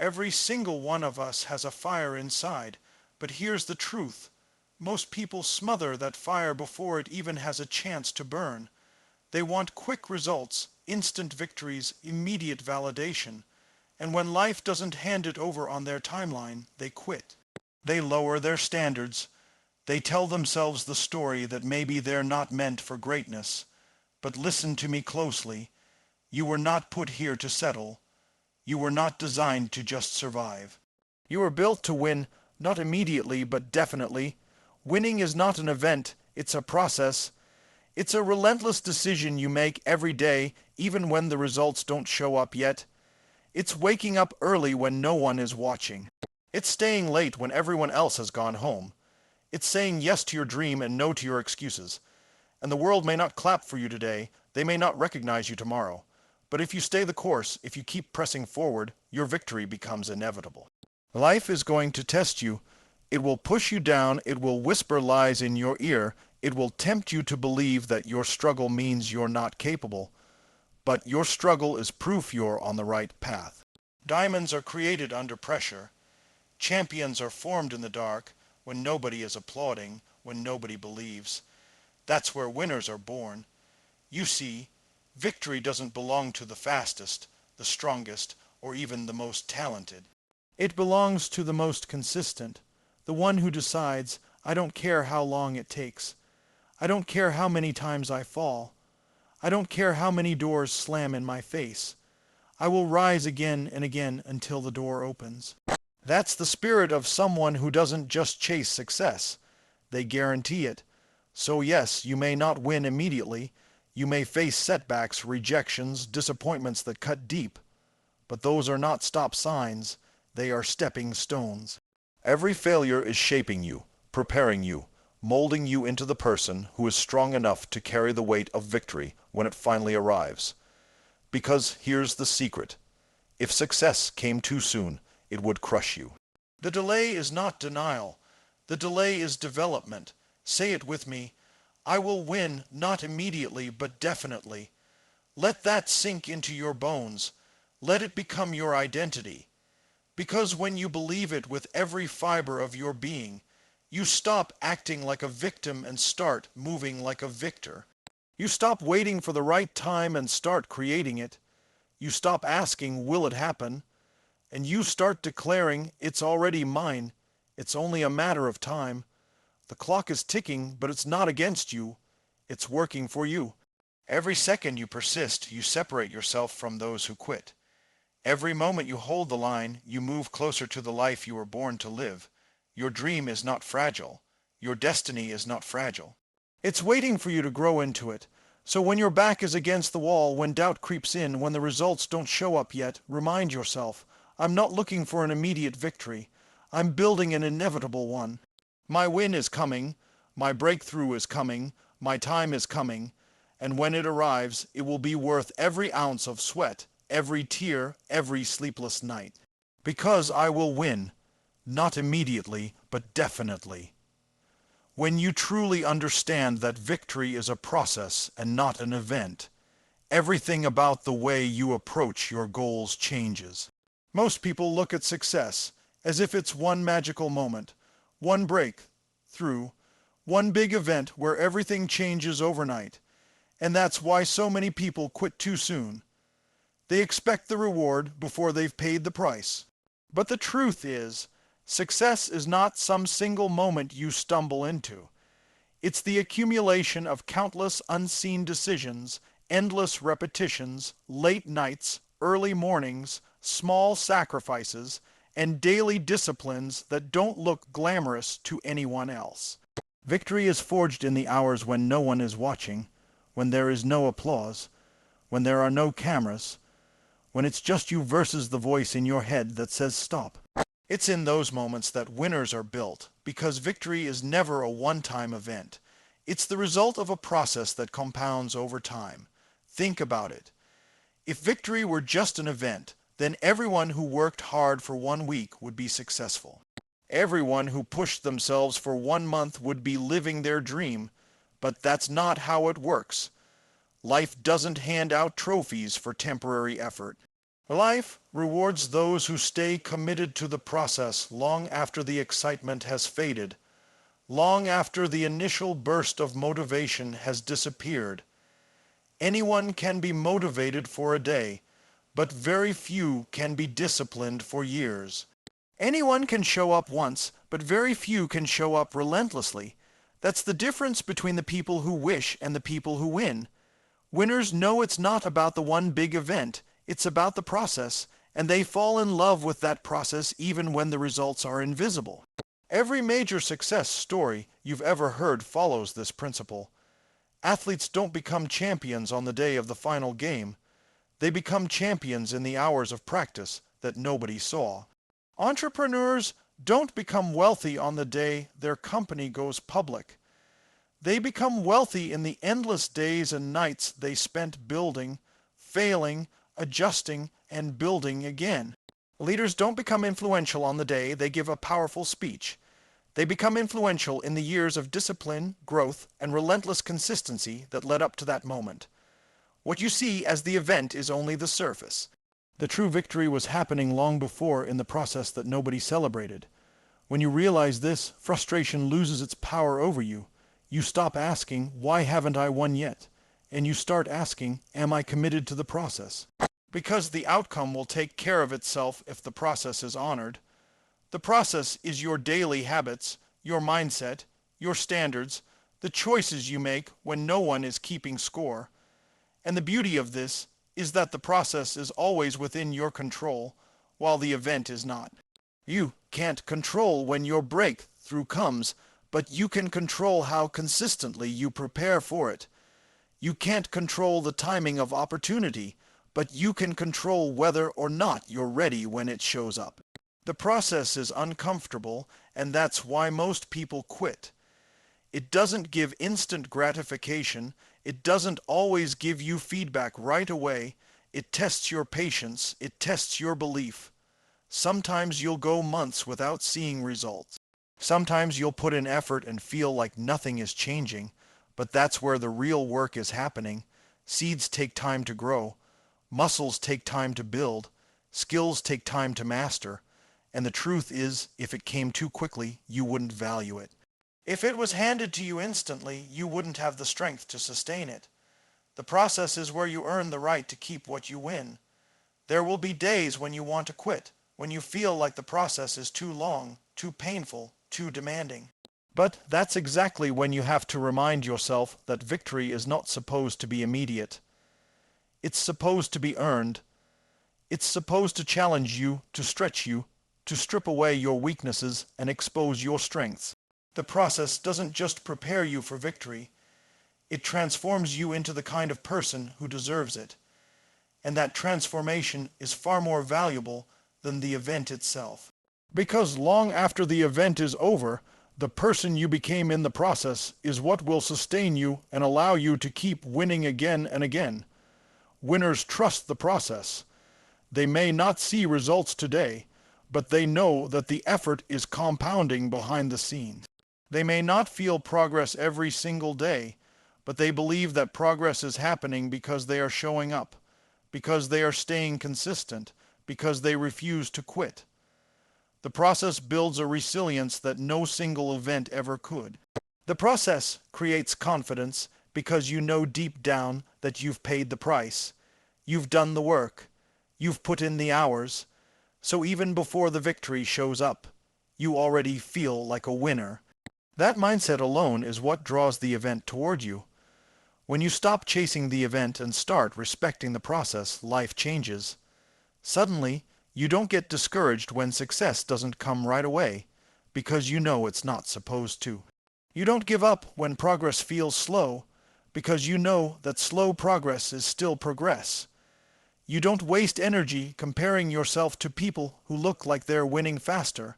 Every single one of us has a fire inside, but here's the truth. Most people smother that fire before it even has a chance to burn. They want quick results, instant victories, immediate validation. And when life doesn't hand it over on their timeline, they quit. They lower their standards. They tell themselves the story that maybe they're not meant for greatness. But listen to me closely. You were not put here to settle. You were not designed to just survive. You were built to win, not immediately, but definitely. Winning is not an event, it's a process. It's a relentless decision you make every day, even when the results don't show up yet. It's waking up early when no one is watching. It's staying late when everyone else has gone home. It's saying yes to your dream and no to your excuses. And the world may not clap for you today, they may not recognize you tomorrow. But if you stay the course, if you keep pressing forward, your victory becomes inevitable. Life is going to test you. It will push you down, it will whisper lies in your ear, it will tempt you to believe that your struggle means you're not capable. But your struggle is proof you're on the right path. Diamonds are created under pressure. Champions are formed in the dark, when nobody is applauding, when nobody believes. That's where winners are born. You see, victory doesn't belong to the fastest, the strongest, or even the most talented. It belongs to the most consistent, the one who decides, I don't care how long it takes. I don't care how many times I fall. I don't care how many doors slam in my face. I will rise again and again until the door opens. That's the spirit of someone who doesn't just chase success. They guarantee it. So yes, you may not win immediately. You may face setbacks, rejections, disappointments that cut deep. But those are not stop signs. They are stepping stones. Every failure is shaping you, preparing you, molding you into the person who is strong enough to carry the weight of victory when it finally arrives. Because here's the secret. If success came too soon, it would crush you. The delay is not denial. The delay is development. Say it with me. I will win, not immediately, but definitely. Let that sink into your bones. Let it become your identity. Because when you believe it with every fiber of your being, you stop acting like a victim and start moving like a victor. You stop waiting for the right time and start creating it. You stop asking, will it happen? And you start declaring, it's already mine. It's only a matter of time. The clock is ticking, but it's not against you. It's working for you. Every second you persist, you separate yourself from those who quit. Every moment you hold the line, you move closer to the life you were born to live. Your dream is not fragile. Your destiny is not fragile. It's waiting for you to grow into it. So when your back is against the wall, when doubt creeps in, when the results don't show up yet, remind yourself, I'm not looking for an immediate victory. I'm building an inevitable one. My win is coming. My breakthrough is coming. My time is coming. And when it arrives, it will be worth every ounce of sweat, every tear, every sleepless night. Because I will win. Not immediately, but definitely. When you truly understand that victory is a process and not an event, everything about the way you approach your goals changes. Most people look at success as if it's one magical moment, one breakthrough, one big event where everything changes overnight. And that's why so many people quit too soon. They expect the reward before they've paid the price. But the truth is, success is not some single moment you stumble into. It's the accumulation of countless unseen decisions, endless repetitions, late nights, early mornings, small sacrifices, and daily disciplines that don't look glamorous to anyone else. Victory is forged in the hours when no one is watching, when there is no applause, when there are no cameras, when it's just you versus the voice in your head that says stop. It's in those moments that winners are built, because victory is never a one-time event. It's the result of a process that compounds over time. Think about it. If victory were just an event, then everyone who worked hard for 1 week would be successful. Everyone who pushed themselves for 1 month would be living their dream, but that's not how it works. Life doesn't hand out trophies for temporary effort. Life rewards those who stay committed to the process long after the excitement has faded, long after the initial burst of motivation has disappeared. Anyone can be motivated for a day, but very few can be disciplined for years. Anyone can show up once, but very few can show up relentlessly. That's the difference between the people who wish and the people who win. Winners know it's not about the one big event, it's about the process, and they fall in love with that process even when the results are invisible. Every major success story you've ever heard follows this principle. Athletes don't become champions on the day of the final game. They become champions in the hours of practice that nobody saw. Entrepreneurs don't become wealthy on the day their company goes public. They become wealthy in the endless days and nights they spent building, failing, adjusting, and building again. Leaders don't become influential on the day they give a powerful speech. They become influential in the years of discipline, growth, and relentless consistency that led up to that moment. What you see as the event is only the surface. The true victory was happening long before in the process that nobody celebrated. When you realize this, frustration loses its power over you. You stop asking, "Why haven't I won yet?" And you start asking, "Am I committed to the process?" Because the outcome will take care of itself if the process is honored. The process is your daily habits, your mindset, your standards, the choices you make when no one is keeping score. And the beauty of this is that the process is always within your control, while the event is not. You can't control when your breakthrough comes, but you can control how consistently you prepare for it. You can't control the timing of opportunity, but you can control whether or not you're ready when it shows up. The process is uncomfortable, and that's why most people quit. It doesn't give instant gratification. It doesn't always give you feedback right away. It tests your patience. It tests your belief. Sometimes you'll go months without seeing results. Sometimes you'll put in effort and feel like nothing is changing, but that's where the real work is happening. Seeds take time to grow. Muscles take time to build. Skills take time to master. And the truth is, if it came too quickly, you wouldn't value it. If it was handed to you instantly, you wouldn't have the strength to sustain it. The process is where you earn the right to keep what you win. There will be days when you want to quit, when you feel like the process is too long, too painful, too demanding. But that's exactly when you have to remind yourself that victory is not supposed to be immediate. It's supposed to be earned. It's supposed to challenge you, to stretch you, to strip away your weaknesses and expose your strengths. The process doesn't just prepare you for victory. It transforms you into the kind of person who deserves it. And that transformation is far more valuable than the event itself. Because long after the event is over, the person you became in the process is what will sustain you and allow you to keep winning again and again. Winners trust the process. They may not see results today, but they know that the effort is compounding behind the scenes. They may not feel progress every single day, but they believe that progress is happening because they are showing up, because they are staying consistent, because they refuse to quit. The process builds a resilience that no single event ever could. The process creates confidence because you know deep down that you've paid the price. You've done the work. You've put in the hours. So even before the victory shows up, you already feel like a winner. That mindset alone is what draws the event toward you. When you stop chasing the event and start respecting the process, life changes. Suddenly, you don't get discouraged when success doesn't come right away, because you know it's not supposed to. You don't give up when progress feels slow, because you know that slow progress is still progress. You don't waste energy comparing yourself to people who look like they're winning faster,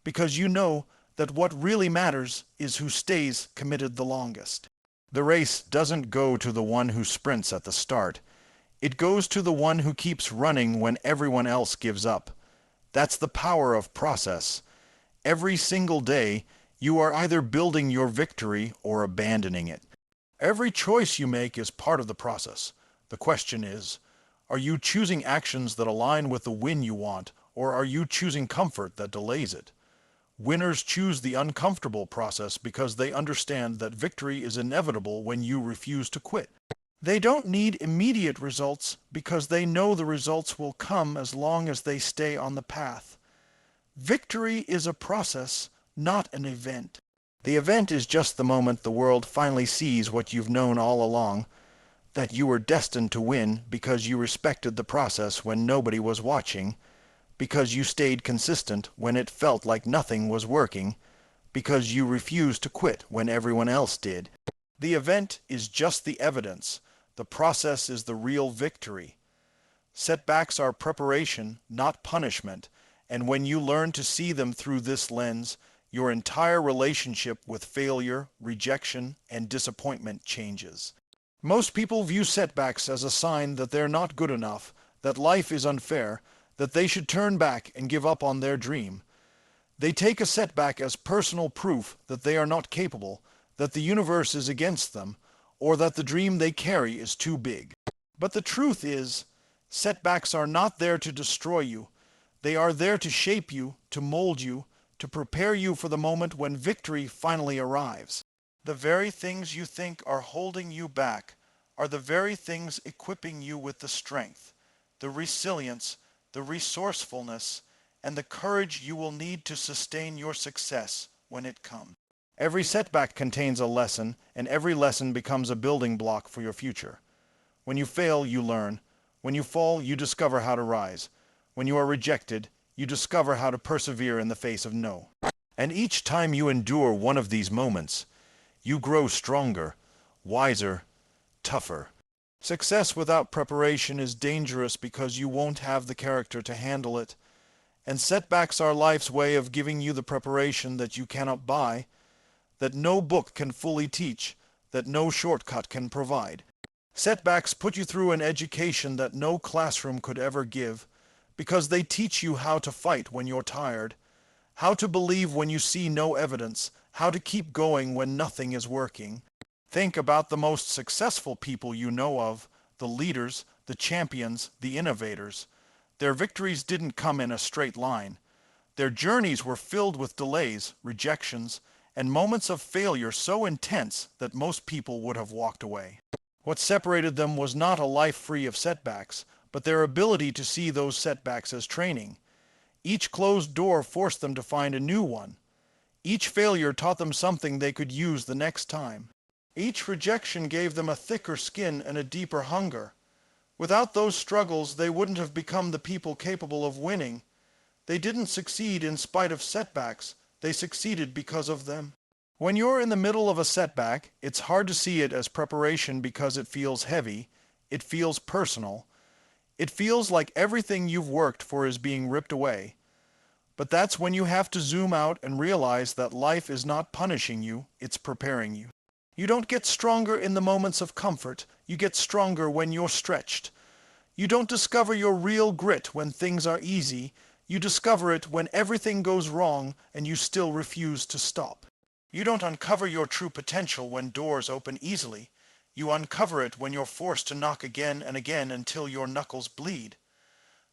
because you know that what really matters is who stays committed the longest. The race doesn't go to the one who sprints at the start. It goes to the one who keeps running when everyone else gives up. That's the power of process. Every single day, you are either building your victory or abandoning it. Every choice you make is part of the process. The question is, Are you choosing actions that align with the win you want, or are you choosing comfort that delays it? Winners choose the uncomfortable process because they understand that victory is inevitable when you refuse to quit. They don't need immediate results because they know the results will come as long as they stay on the path. Victory is a process, not an event. The event is just the moment the world finally sees what you've known all along, that you were destined to win because you respected the process when nobody was watching, because you stayed consistent when it felt like nothing was working, because you refused to quit when everyone else did. The event is just the evidence. The process is the real victory. Setbacks are preparation, not punishment, and when you learn to see them through this lens, your entire relationship with failure, rejection, and disappointment changes. Most people view setbacks as a sign that they're not good enough, that life is unfair, that they should turn back and give up on their dream. They take a setback as personal proof that they are not capable, that the universe is against them, or that the dream they carry is too big. But the truth is, setbacks are not there to destroy you. They are there to shape you, to mold you, to prepare you for the moment when victory finally arrives. The very things you think are holding you back are the very things equipping you with the strength, the resilience, the resourcefulness, and the courage you will need to sustain your success when it comes. Every setback contains a lesson, and every lesson becomes a building block for your future. When you fail, you learn. When you fall, you discover how to rise. When you are rejected, you discover how to persevere in the face of no. And each time you endure one of these moments, you grow stronger, wiser, tougher. Success without preparation is dangerous because you won't have the character to handle it. And setbacks are life's way of giving you the preparation that you cannot buy, that no book can fully teach, that no shortcut can provide. Setbacks put you through an education that no classroom could ever give, because they teach you how to fight when you're tired, how to believe when you see no evidence, how to keep going when nothing is working. Think about the most successful people you know of, the leaders, the champions, the innovators. Their victories didn't come in a straight line. Their journeys were filled with delays, rejections, and moments of failure so intense that most people would have walked away. What separated them was not a life free of setbacks, but their ability to see those setbacks as training. Each closed door forced them to find a new one. Each failure taught them something they could use the next time. Each rejection gave them a thicker skin and a deeper hunger. Without those struggles, they wouldn't have become the people capable of winning. They didn't succeed in spite of setbacks. They succeeded because of them. When you're in the middle of a setback, it's hard to see it as preparation because it feels heavy. It feels personal. It feels like everything you've worked for is being ripped away. But that's when you have to zoom out and realize that life is not punishing you, it's preparing you. You don't get stronger in the moments of comfort. You get stronger when you're stretched. You don't discover your real grit when things are easy. You discover it when everything goes wrong and you still refuse to stop. You don't uncover your true potential when doors open easily. You uncover it when you're forced to knock again and again until your knuckles bleed.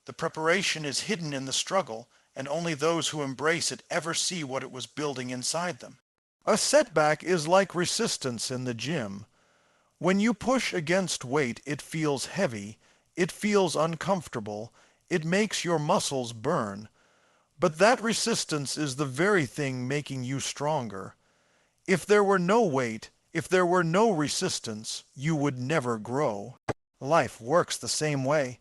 The preparation is hidden in the struggle, and only those who embrace it ever see what it was building inside them. A setback is like resistance in the gym. When you push against weight, it feels heavy, it feels uncomfortable, it makes your muscles burn. But that resistance is the very thing making you stronger. If there were no weight, if there were no resistance, you would never grow. Life works the same way.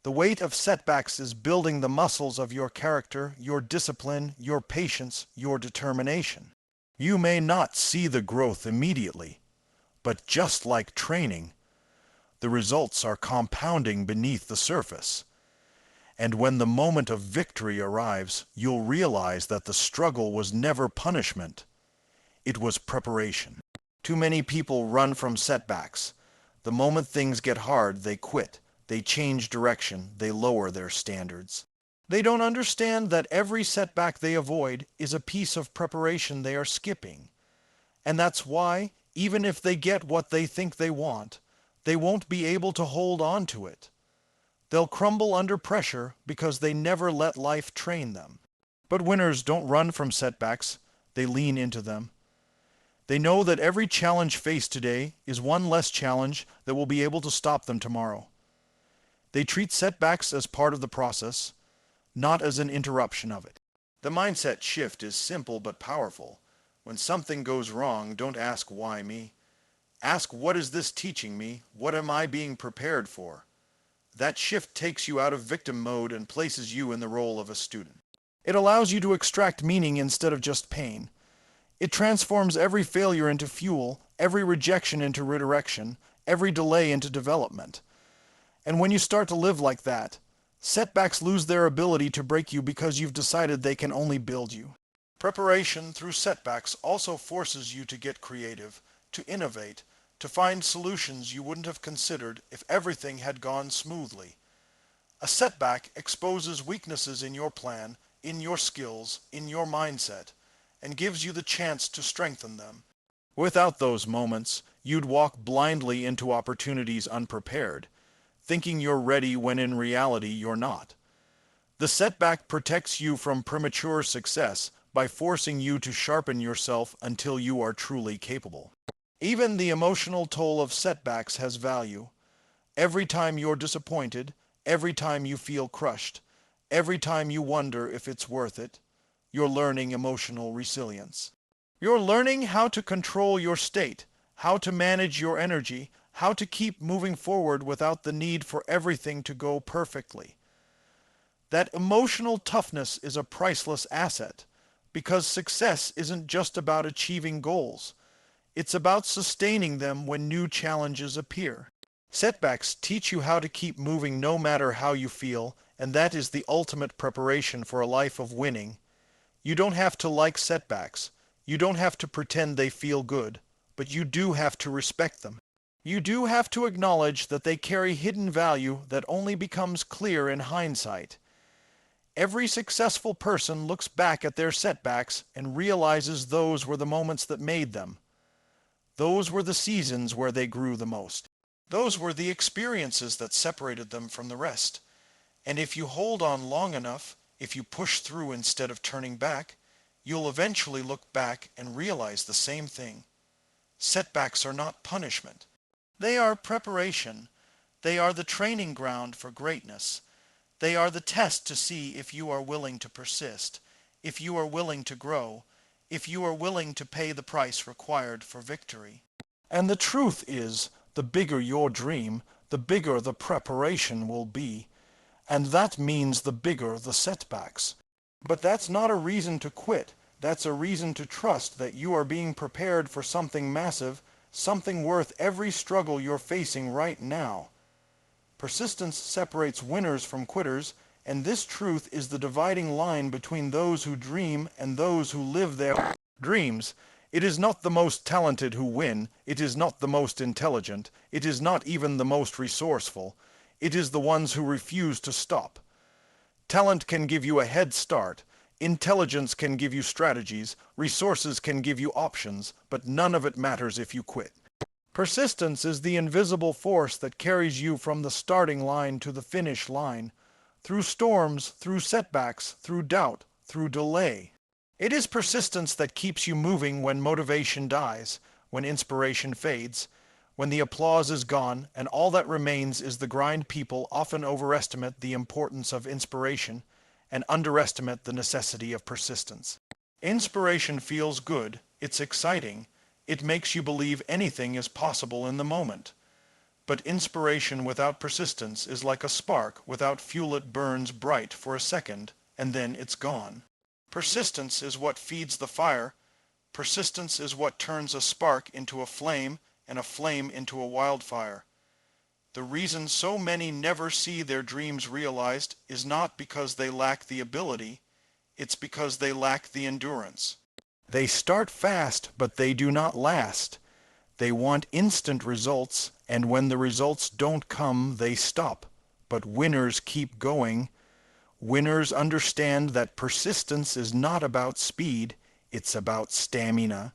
The weight of setbacks is building the muscles of your character, your discipline, your patience, your determination. You may not see the growth immediately, but just like training, the results are compounding beneath the surface. And when the moment of victory arrives, you'll realize that the struggle was never punishment. It was preparation. Too many people run from setbacks. The moment things get hard, they quit. They change direction. They lower their standards. They don't understand that every setback they avoid is a piece of preparation they are skipping. And that's why, even if they get what they think they want, they won't be able to hold on to it. They'll crumble under pressure because they never let life train them. But winners don't run from setbacks, they lean into them. They know that every challenge faced today is one less challenge that will be able to stop them tomorrow. They treat setbacks as part of the process, not as an interruption of it. The mindset shift is simple but powerful. When something goes wrong, don't ask why me. Ask, what is this teaching me? What am I being prepared for? That shift takes you out of victim mode and places you in the role of a student. It allows you to extract meaning instead of just pain. It transforms every failure into fuel, every rejection into redirection, every delay into development. And when you start to live like that, setbacks lose their ability to break you because you've decided they can only build you. Preparation through setbacks also forces you to get creative, to innovate, to find solutions you wouldn't have considered if everything had gone smoothly. A setback exposes weaknesses in your plan, in your skills, in your mindset, and gives you the chance to strengthen them. Without those moments, you'd walk blindly into opportunities unprepared, thinking you're ready when in reality you're not. The setback protects you from premature success by forcing you to sharpen yourself until you are truly capable. Even the emotional toll of setbacks has value. Every time you're disappointed, every time you feel crushed, every time you wonder if it's worth it, you're learning emotional resilience. You're learning how to control your state, how to manage your energy, how to keep moving forward without the need for everything to go perfectly. That emotional toughness is a priceless asset, because success isn't just about achieving goals. It's about sustaining them when new challenges appear. Setbacks teach you how to keep moving no matter how you feel, and that is the ultimate preparation for a life of winning. You don't have to like setbacks. You don't have to pretend they feel good, but you do have to respect them. You do have to acknowledge that they carry hidden value that only becomes clear in hindsight. Every successful person looks back at their setbacks and realizes those were the moments that made them. Those were the seasons where they grew the most. Those were the experiences that separated them from the rest. And if you hold on long enough, if you push through instead of turning back, you'll eventually look back and realize the same thing. Setbacks are not punishment. They are preparation. They are the training ground for greatness. They are the test to see if you are willing to persist, if you are willing to grow, if you are willing to pay the price required for victory. And the truth is, the bigger your dream, the bigger the preparation will be. And that means the bigger the setbacks. But that's not a reason to quit. That's a reason to trust that you are being prepared for something massive, something worth every struggle you're facing right now. Persistence separates winners from quitters, and this truth is the dividing line between those who dream and those who live their dreams. It is not the most talented who win. It is not the most intelligent. It is not even the most resourceful. It is the ones who refuse to stop. Talent can give you a head start. Intelligence can give you strategies. Resources can give you options, but none of it matters if you quit. Persistence is the invisible force that carries you from the starting line to the finish line, through storms, through setbacks, through doubt, through delay. It is persistence that keeps you moving when motivation dies, when inspiration fades, when the applause is gone and all that remains is the grind. People often overestimate the importance of inspiration and underestimate the necessity of persistence. Inspiration feels good, it's exciting, it makes you believe anything is possible in the moment. But inspiration without persistence is like a spark without fuel. It burns bright for a second, and then it's gone. Persistence is what feeds the fire. Persistence is what turns a spark into a flame and a flame into a wildfire. The reason so many never see their dreams realized is not because they lack the ability, it's because they lack the endurance. They start fast, but they do not last. They want instant results, and when the results don't come, they stop. But winners keep going. Winners understand that persistence is not about speed, it's about stamina.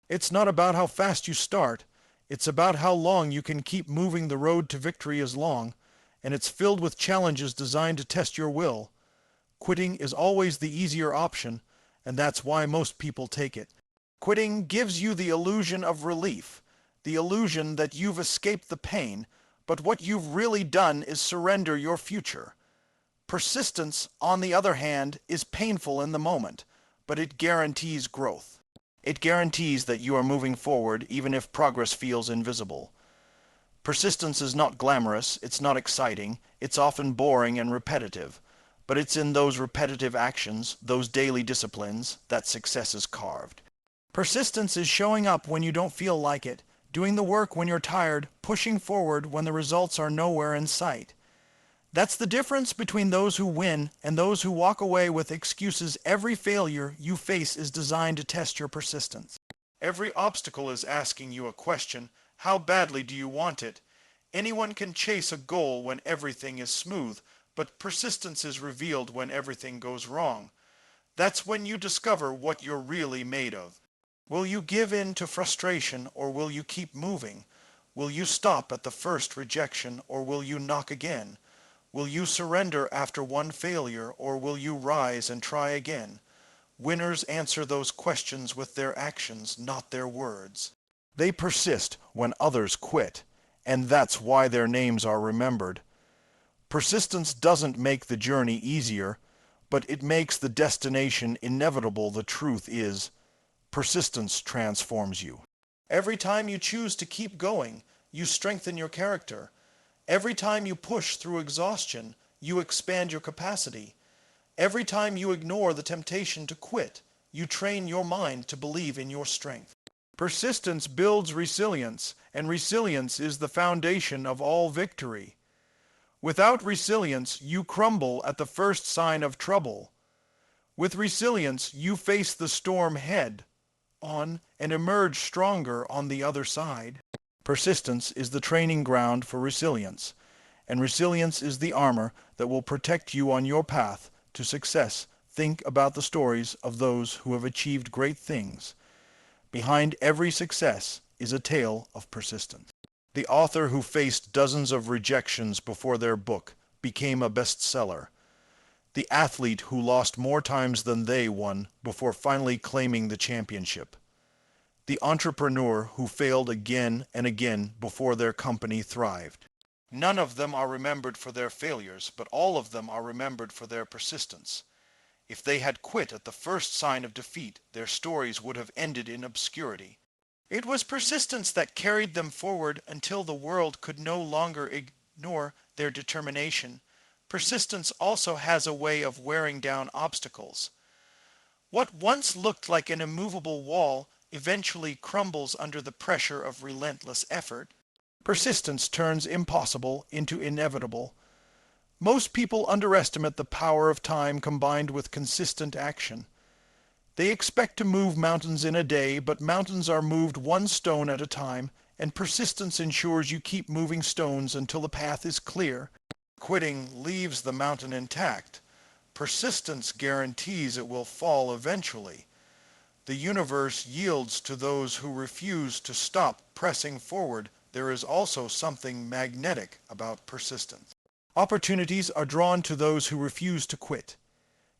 It's not about how fast you start, it's about how long you can keep moving. The road to victory is long, and it's filled with challenges designed to test your will. Quitting is always the easier option, and that's why most people take it. Quitting gives you the illusion of relief, the illusion that you've escaped the pain, but what you've really done is surrender your future. Persistence, on the other hand, is painful in the moment, but it guarantees growth. It guarantees that you are moving forward even if progress feels invisible. Persistence is not glamorous, it's not exciting, it's often boring and repetitive, but it's in those repetitive actions, those daily disciplines, that success is carved. Persistence is showing up when you don't feel like it, doing the work when you're tired, pushing forward when the results are nowhere in sight. That's the difference between those who win and those who walk away with excuses. Every failure you face is designed to test your persistence. Every obstacle is asking you a question: how badly do you want it? Anyone can chase a goal when everything is smooth, but persistence is revealed when everything goes wrong. That's when you discover what you're really made of. Will you give in to frustration, or will you keep moving? Will you stop at the first rejection, or will you knock again? Will you surrender after one failure, or will you rise and try again? Winners answer those questions with their actions, not their words. They persist when others quit, and that's why their names are remembered. Persistence doesn't make the journey easier, but it makes the destination inevitable. The truth is, persistence transforms you. Every time you choose to keep going, you strengthen your character. Every time you push through exhaustion, you expand your capacity. Every time you ignore the temptation to quit, you train your mind to believe in your strength. Persistence builds resilience, and resilience is the foundation of all victory. Without resilience, you crumble at the first sign of trouble. With resilience, you face the storm head on and emerge stronger on the other side. Persistence is the training ground for resilience, and resilience is the armor that will protect you on your path to success. Think about the stories of those who have achieved great things. Behind every success is a tale of persistence. The author who faced dozens of rejections before their book became a bestseller. The athlete who lost more times than they won before finally claiming the championship. The entrepreneur who failed again and again before their company thrived. None of them are remembered for their failures, but all of them are remembered for their persistence. If they had quit at the first sign of defeat, their stories would have ended in obscurity. It was persistence that carried them forward until the world could no longer ignore their determination. Persistence also has a way of wearing down obstacles. What once looked like an immovable wall eventually crumbles under the pressure of relentless effort. Persistence turns impossible into inevitable. Most people underestimate the power of time combined with consistent action. They expect to move mountains in a day, but mountains are moved one stone at a time, and persistence ensures you keep moving stones until the path is clear. Quitting leaves the mountain intact. Persistence guarantees it will fall eventually. The universe yields to those who refuse to stop pressing forward. There is also something magnetic about persistence. Opportunities are drawn to those who refuse to quit.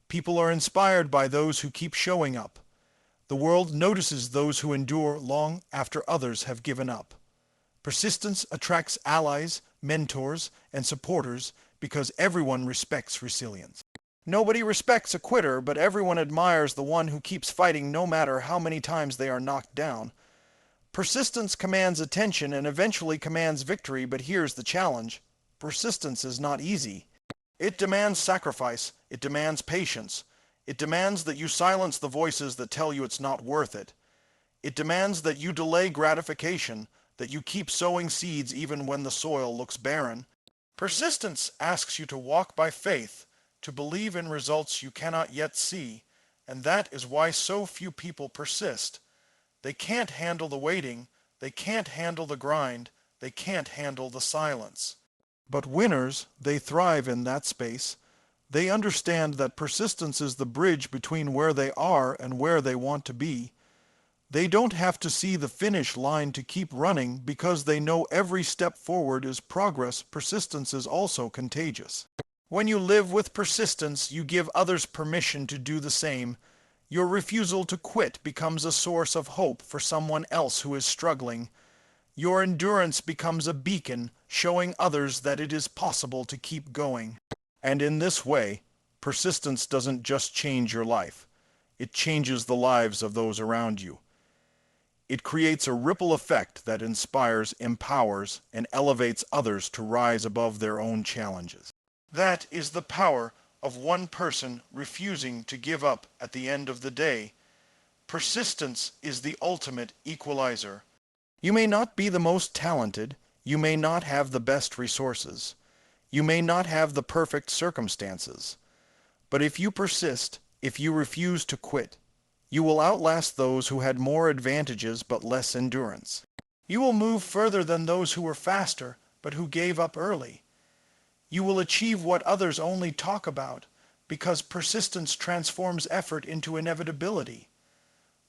People are inspired by those who keep showing up. The world notices those who endure long after others have given up. Persistence attracts allies, mentors, and supporters because everyone respects resilience. Nobody respects a quitter, but everyone admires the one who keeps fighting no matter how many times they are knocked down. Persistence commands attention and eventually commands victory, but here's the challenge. Persistence is not easy. It demands sacrifice. It demands patience. It demands that you silence the voices that tell you it's not worth it. It demands that you delay gratification, that you keep sowing seeds even when the soil looks barren. Persistence asks you to walk by faith, to believe in results you cannot yet see, and that is why so few people persist. They can't handle the waiting, they can't handle the grind, they can't handle the silence. But winners, they thrive in that space. They understand that persistence is the bridge between where they are and where they want to be. They don't have to see the finish line to keep running because they know every step forward is progress. Persistence is also contagious. When you live with persistence, you give others permission to do the same. Your refusal to quit becomes a source of hope for someone else who is struggling. Your endurance becomes a beacon, showing others that it is possible to keep going. And in this way, persistence doesn't just change your life. It changes the lives of those around you. It creates a ripple effect that inspires, empowers, and elevates others to rise above their own challenges. That is the power of one person refusing to give up at the end of the day. Persistence is the ultimate equalizer. You may not be the most talented, you may not have the best resources, you may not have the perfect circumstances, but if you persist, if you refuse to quit, you will outlast those who had more advantages but less endurance. You will move further than those who were faster but who gave up early. You will achieve what others only talk about, because persistence transforms effort into inevitability.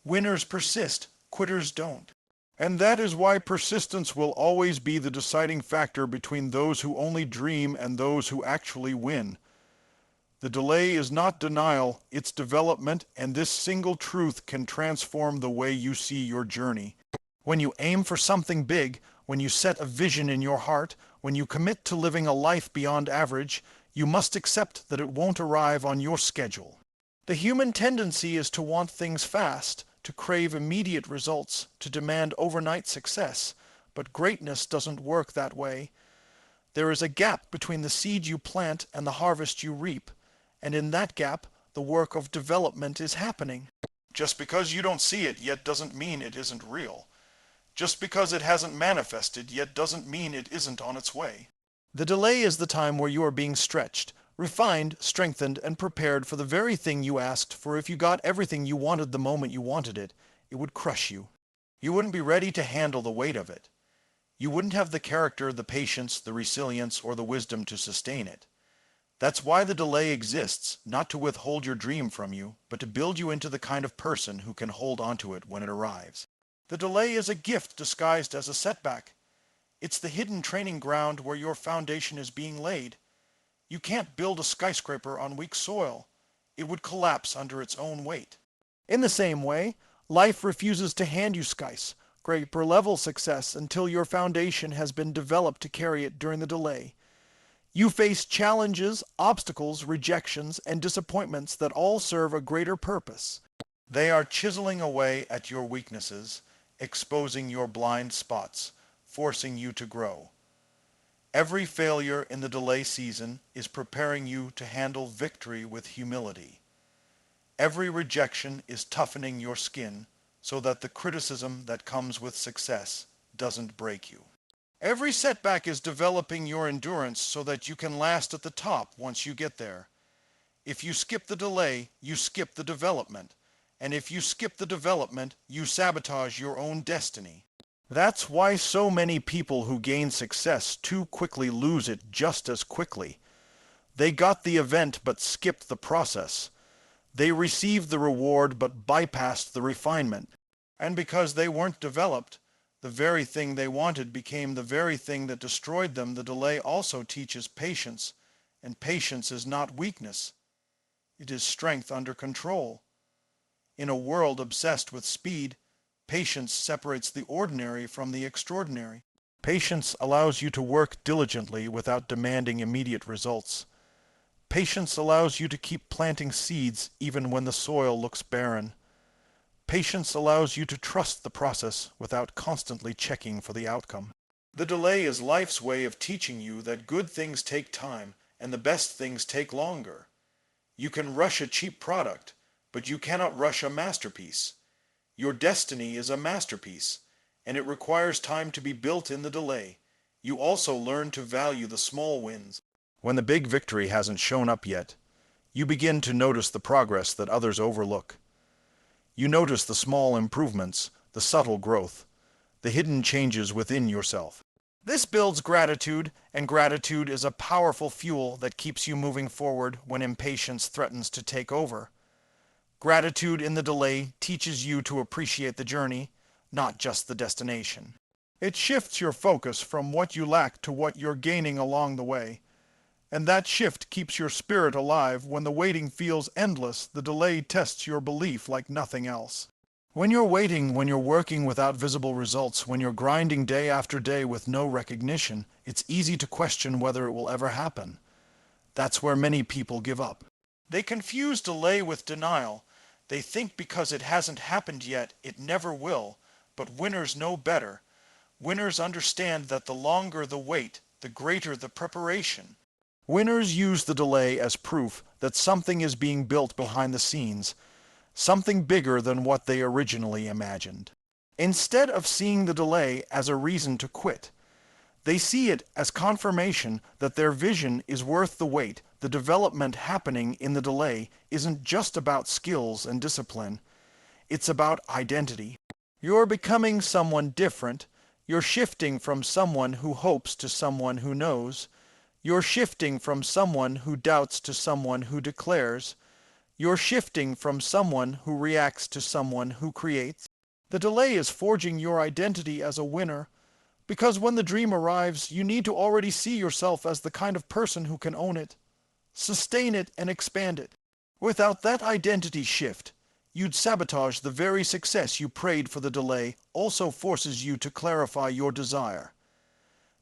Winners persist, quitters don't. And that is why persistence will always be the deciding factor between those who only dream and those who actually win. The delay is not denial, it's development, and this single truth can transform the way you see your journey. When you aim for something big, when you set a vision in your heart, when you commit to living a life beyond average, you must accept that it won't arrive on your schedule. The human tendency is to want things fast, to crave immediate results, to demand overnight success, but greatness doesn't work that way. There is a gap between the seed you plant and the harvest you reap, and in that gap, the work of development is happening. Just because you don't see it yet doesn't mean it isn't real. Just because it hasn't manifested yet doesn't mean it isn't on its way. The delay is the time where you are being stretched, refined, strengthened, and prepared for the very thing you asked for. If you got everything you wanted the moment you wanted it, it would crush you. You wouldn't be ready to handle the weight of it. You wouldn't have the character, the patience, the resilience, or the wisdom to sustain it. That's why the delay exists, not to withhold your dream from you, but to build you into the kind of person who can hold onto it when it arrives. The delay is a gift disguised as a setback. It's the hidden training ground where your foundation is being laid. You can't build a skyscraper on weak soil. It would collapse under its own weight. In the same way, life refuses to hand you skyscraper-level success until your foundation has been developed to carry it during the delay. You face challenges, obstacles, rejections, and disappointments that all serve a greater purpose. They are chiseling away at your weaknesses, exposing your blind spots, forcing you to grow. Every failure in the delay season is preparing you to handle victory with humility. Every rejection is toughening your skin so that the criticism that comes with success doesn't break you. Every setback is developing your endurance so that you can last at the top once you get there. If you skip the delay, you skip the development. And if you skip the development, you sabotage your own destiny. That's why so many people who gain success too quickly lose it just as quickly. They got the event but skipped the process. They received the reward but bypassed the refinement. And because they weren't developed, the very thing they wanted became the very thing that destroyed them. The delay also teaches patience, and patience is not weakness. It is strength under control. In a world obsessed with speed, patience separates the ordinary from the extraordinary. Patience allows you to work diligently without demanding immediate results. Patience allows you to keep planting seeds even when the soil looks barren. Patience allows you to trust the process without constantly checking for the outcome. The delay is life's way of teaching you that good things take time and the best things take longer. You can rush a cheap product, but you cannot rush a masterpiece. Your destiny is a masterpiece, and it requires time to be built in the delay. You also learn to value the small wins. When the big victory hasn't shown up yet, you begin to notice the progress that others overlook. You notice the small improvements, the subtle growth, the hidden changes within yourself. This builds gratitude, and gratitude is a powerful fuel that keeps you moving forward when impatience threatens to take over. Gratitude in the delay teaches you to appreciate the journey, not just the destination. It shifts your focus from what you lack to what you're gaining along the way. And that shift keeps your spirit alive. When the waiting feels endless, the delay tests your belief like nothing else. When you're waiting, when you're working without visible results, when you're grinding day after day with no recognition, it's easy to question whether it will ever happen. That's where many people give up. They confuse delay with denial. They think because it hasn't happened yet, it never will. But winners know better. Winners understand that the longer the wait, the greater the preparation. Winners use the delay as proof that something is being built behind the scenes, something bigger than what they originally imagined. Instead of seeing the delay as a reason to quit, they see it as confirmation that their vision is worth the wait. The development happening in the delay isn't just about skills and discipline. It's about identity. You're becoming someone different. You're shifting from someone who hopes to someone who knows. You're shifting from someone who doubts to someone who declares. You're shifting from someone who reacts to someone who creates. The delay is forging your identity as a winner, because when the dream arrives, you need to already see yourself as the kind of person who can own it, sustain it, and expand it. Without that identity shift, you'd sabotage the very success you prayed for. The delay also forces you to clarify your desire.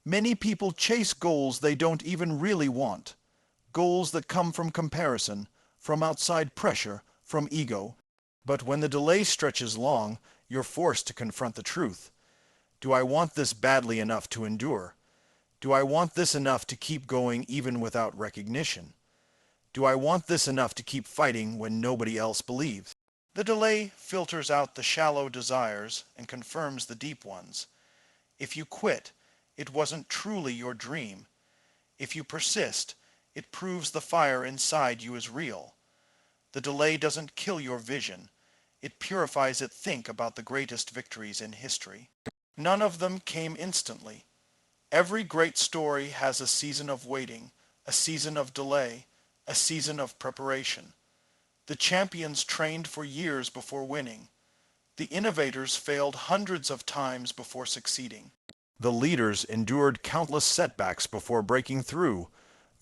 Many people chase goals they don't even really want, goals that come from comparison, from outside pressure, from ego. But when the delay stretches long, you're forced to confront the truth. Do I want this badly enough to endure? Do I want this enough to keep going even without recognition? Do I want this enough to keep fighting when nobody else believes? The delay filters out the shallow desires and confirms the deep ones. If you quit, it wasn't truly your dream. If you persist, it proves the fire inside you is real. The delay doesn't kill your vision. It purifies it. Think about the greatest victories in history. None of them came instantly. Every great story has a season of waiting, a season of delay, a season of preparation. The champions trained for years before winning. The innovators failed hundreds of times before succeeding. The leaders endured countless setbacks before breaking through.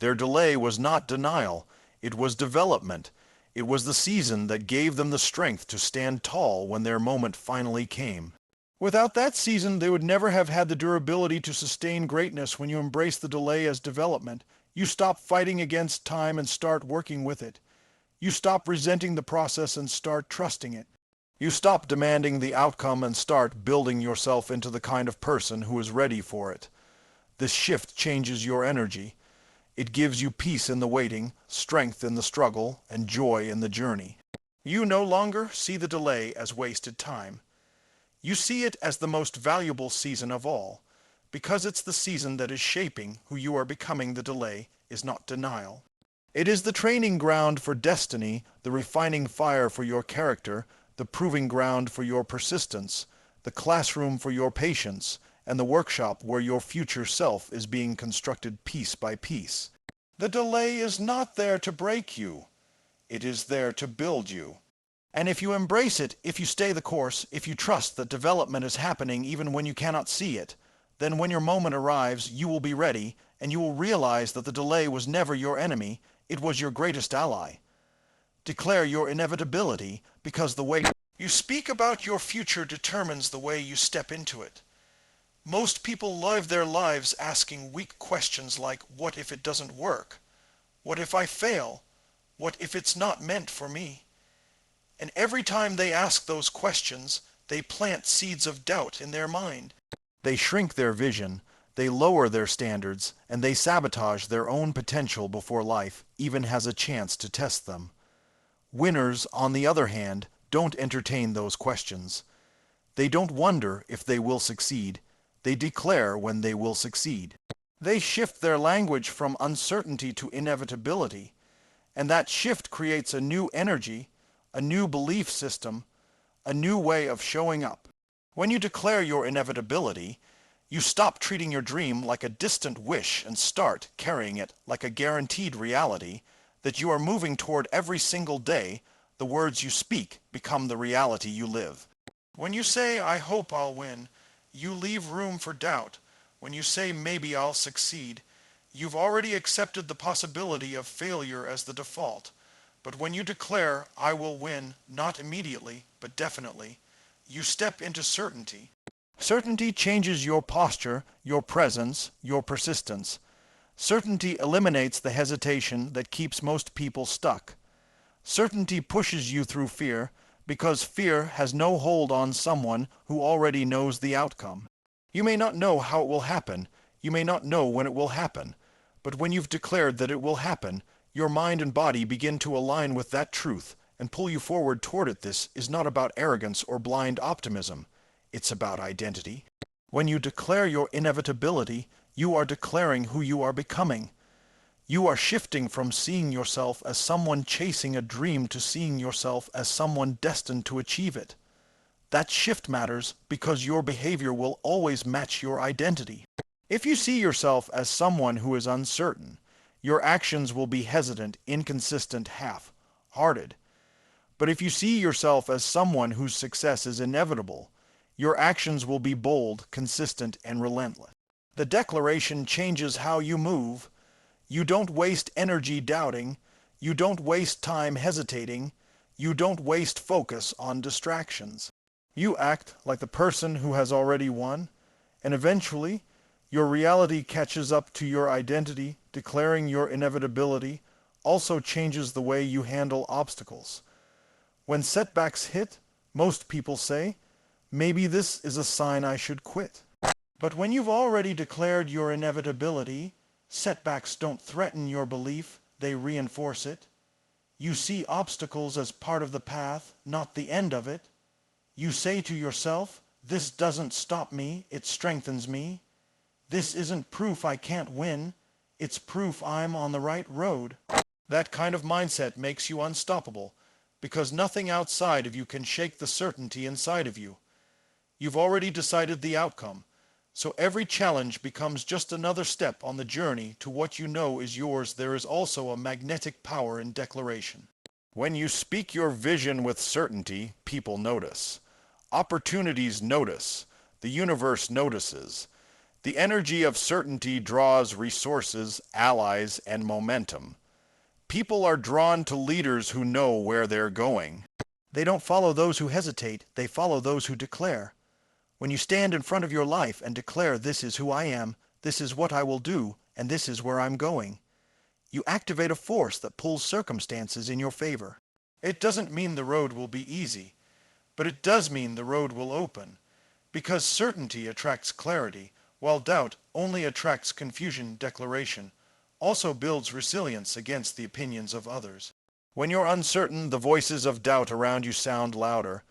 Their delay was not denial, it was development. It was the season that gave them the strength to stand tall when their moment finally came. Without that season, they would never have had the durability to sustain greatness. When you embrace the delay as development, you stop fighting against time and start working with it. You stop resenting the process and start trusting it. You stop demanding the outcome and start building yourself into the kind of person who is ready for it. This shift changes your energy. It gives you peace in the waiting, strength in the struggle, and joy in the journey. You no longer see the delay as wasted time. You see it as the most valuable season of all, because it's the season that is shaping who you are becoming. The delay is not denial. It is the training ground for destiny, the refining fire for your character, the proving ground for your persistence, the classroom for your patience, and the workshop where your future self is being constructed piece by piece. The delay is not there to break you. It is there to build you. And if you embrace it, if you stay the course, if you trust that development is happening even when you cannot see it, then when your moment arrives, you will be ready, and you will realize that the delay was never your enemy, it was your greatest ally. Declare your inevitability, because the way you speak about your future determines the way you step into it. Most people live their lives asking weak questions like, what if it doesn't work? What if I fail? What if it's not meant for me? And every time they ask those questions, they plant seeds of doubt in their mind. They shrink their vision, they lower their standards, and they sabotage their own potential before life even has a chance to test them. Winners, on the other hand, don't entertain those questions. They don't wonder if they will succeed. They declare when they will succeed. They shift their language from uncertainty to inevitability, and that shift creates a new energy, a new belief system, a new way of showing up. When you declare your inevitability, you stop treating your dream like a distant wish and start carrying it like a guaranteed reality that you are moving toward every single day. The The words you speak become the reality you live. When you say, I hope I'll win, you leave room for doubt. When you say, maybe I'll succeed, you've already accepted the possibility of failure as the default. But when you declare, I will win, not immediately, but definitely, you step into certainty. Certainty changes your posture, your presence, your persistence. Certainty eliminates the hesitation that keeps most people stuck. Certainty pushes you through fear because fear has no hold on someone who already knows the outcome. You may not know how it will happen, you may not know when it will happen, but when you've declared that it will happen, your mind and body begin to align with that truth and pull you forward toward it. This is not about arrogance or blind optimism. It's about identity. When you declare your inevitability, you are declaring who you are becoming. You are shifting from seeing yourself as someone chasing a dream to seeing yourself as someone destined to achieve it. That shift matters because your behavior will always match your identity. If you see yourself as someone who is uncertain, your actions will be hesitant, inconsistent, half-hearted. But if you see yourself as someone whose success is inevitable, your actions will be bold, consistent, and relentless. The declaration changes how you move. You don't waste energy doubting. You don't waste time hesitating. You don't waste focus on distractions. You act like the person who has already won, and eventually, your reality catches up to your identity. Declaring your inevitability also changes the way you handle obstacles. When setbacks hit, most people say, maybe this is a sign I should quit. But when you've already declared your inevitability, setbacks don't threaten your belief, they reinforce it. You see obstacles as part of the path, not the end of it. You say to yourself, this doesn't stop me, it strengthens me. This isn't proof I can't win, it's proof I'm on the right road. That kind of mindset makes you unstoppable, because nothing outside of you can shake the certainty inside of you. You've already decided the outcome, so every challenge becomes just another step on the journey to what you know is yours. There is also a magnetic power in declaration. When you speak your vision with certainty, people notice. Opportunities notice. The universe notices. The energy of certainty draws resources, allies, and momentum. People are drawn to leaders who know where they're going. They don't follow those who hesitate, they follow those who declare. When you stand in front of your life and declare, this is who I am, this is what I will do, and this is where I'm going, you activate a force that pulls circumstances in your favor. It doesn't mean the road will be easy, but it does mean the road will open, because certainty attracts clarity, while doubt only attracts confusion. Declaration also builds resilience against the opinions of others. When you're uncertain, the voices of doubt around you sound louder.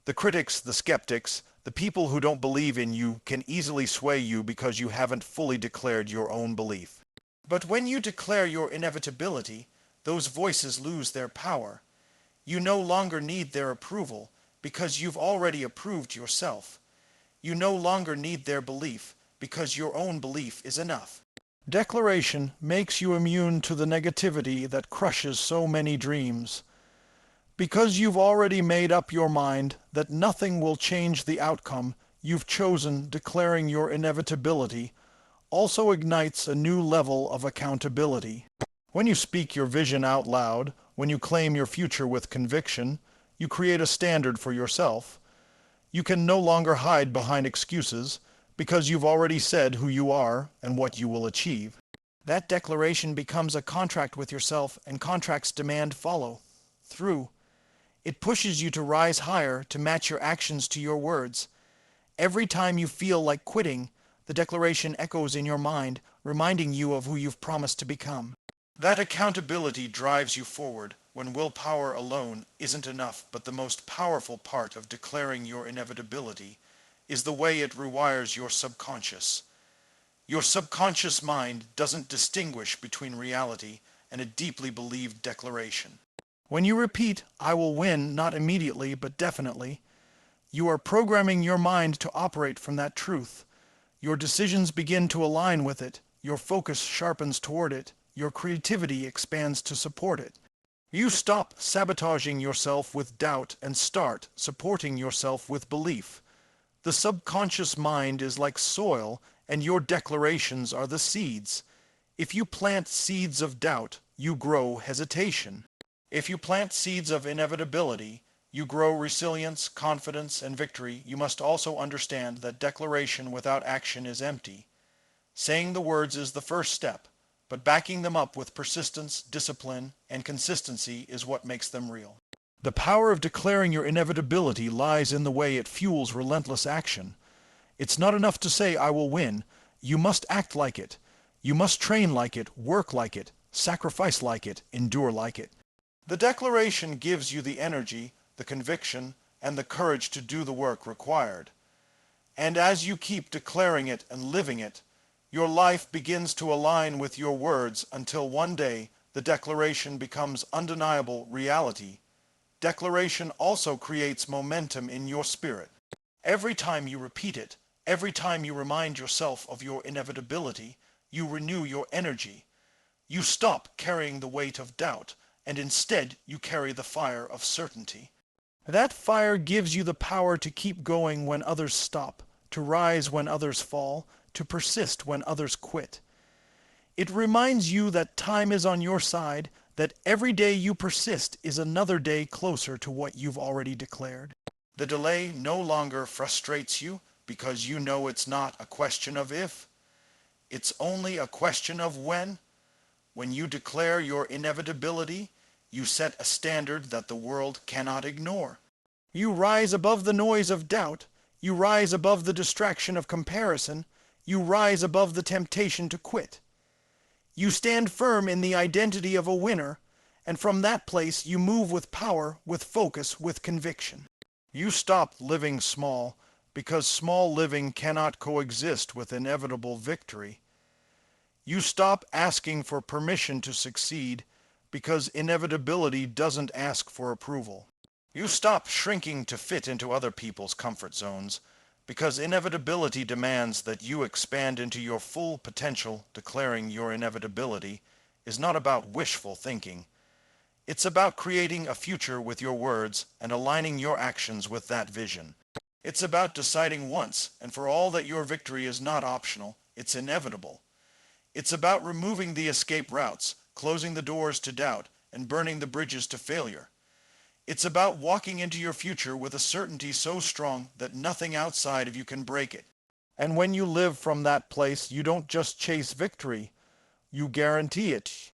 The critics, the skeptics, the people who don't believe in you can easily sway you because you haven't fully declared your own belief. But when you declare your inevitability, those voices lose their power. You no longer need their approval because you've already approved yourself. You no longer need their belief because your own belief is enough. Declaration makes you immune to the negativity that crushes so many dreams. Because you've already made up your mind that nothing will change the outcome you've chosen, declaring your inevitability also ignites a new level of accountability. When you speak your vision out loud, when you claim your future with conviction, you create a standard for yourself. You can no longer hide behind excuses because you've already said who you are and what you will achieve. That declaration becomes a contract with yourself, and contracts demand follow through. It pushes you to rise higher, to match your actions to your words. Every time you feel like quitting, the declaration echoes in your mind, reminding you of who you've promised to become. That accountability drives you forward when willpower alone isn't enough, but the most powerful part of declaring your inevitability is the way it rewires your subconscious. Your subconscious mind doesn't distinguish between reality and a deeply believed declaration. When you repeat, I will win, not immediately, but definitely, you are programming your mind to operate from that truth. Your decisions begin to align with it, your focus sharpens toward it, your creativity expands to support it. You stop sabotaging yourself with doubt and start supporting yourself with belief. The subconscious mind is like soil, and your declarations are the seeds. If you plant seeds of doubt, you grow hesitation. If you plant seeds of inevitability, you grow resilience, confidence, and victory. You must also understand that declaration without action is empty. Saying the words is the first step, but backing them up with persistence, discipline, and consistency is what makes them real. The power of declaring your inevitability lies in the way it fuels relentless action. It's not enough to say, "I will win." You must act like it. You must train like it, work like it, sacrifice like it, endure like it. The declaration gives you the energy, the conviction, and the courage to do the work required. And as you keep declaring it and living it, your life begins to align with your words until one day the declaration becomes undeniable reality. Declaration also creates momentum in your spirit. Every time you repeat it, every time you remind yourself of your inevitability, you renew your energy. You stop carrying the weight of doubt, and instead you carry the fire of certainty. That fire gives you the power to keep going when others stop, to rise when others fall, to persist when others quit. It reminds you that time is on your side, that every day you persist is another day closer to what you've already declared. The delay no longer frustrates you because you know it's not a question of if, it's only a question of when. When you declare your inevitability, you set a standard that the world cannot ignore. You rise above the noise of doubt. You rise above the distraction of comparison. You rise above the temptation to quit. You stand firm in the identity of a winner, and from that place you move with power, with focus, with conviction. You stop living small, because small living cannot coexist with inevitable victory. You stop asking for permission to succeed, because inevitability doesn't ask for approval. You stop shrinking to fit into other people's comfort zones, because inevitability demands that you expand into your full potential. Declaring your inevitability is not about wishful thinking. It's about creating a future with your words and aligning your actions with that vision. It's about deciding once and for all that your victory is not optional, it's inevitable. It's about removing the escape routes, closing the doors to doubt, and burning the bridges to failure. It's about walking into your future with a certainty so strong that nothing outside of you can break it. And when you live from that place, you don't just chase victory, you guarantee it.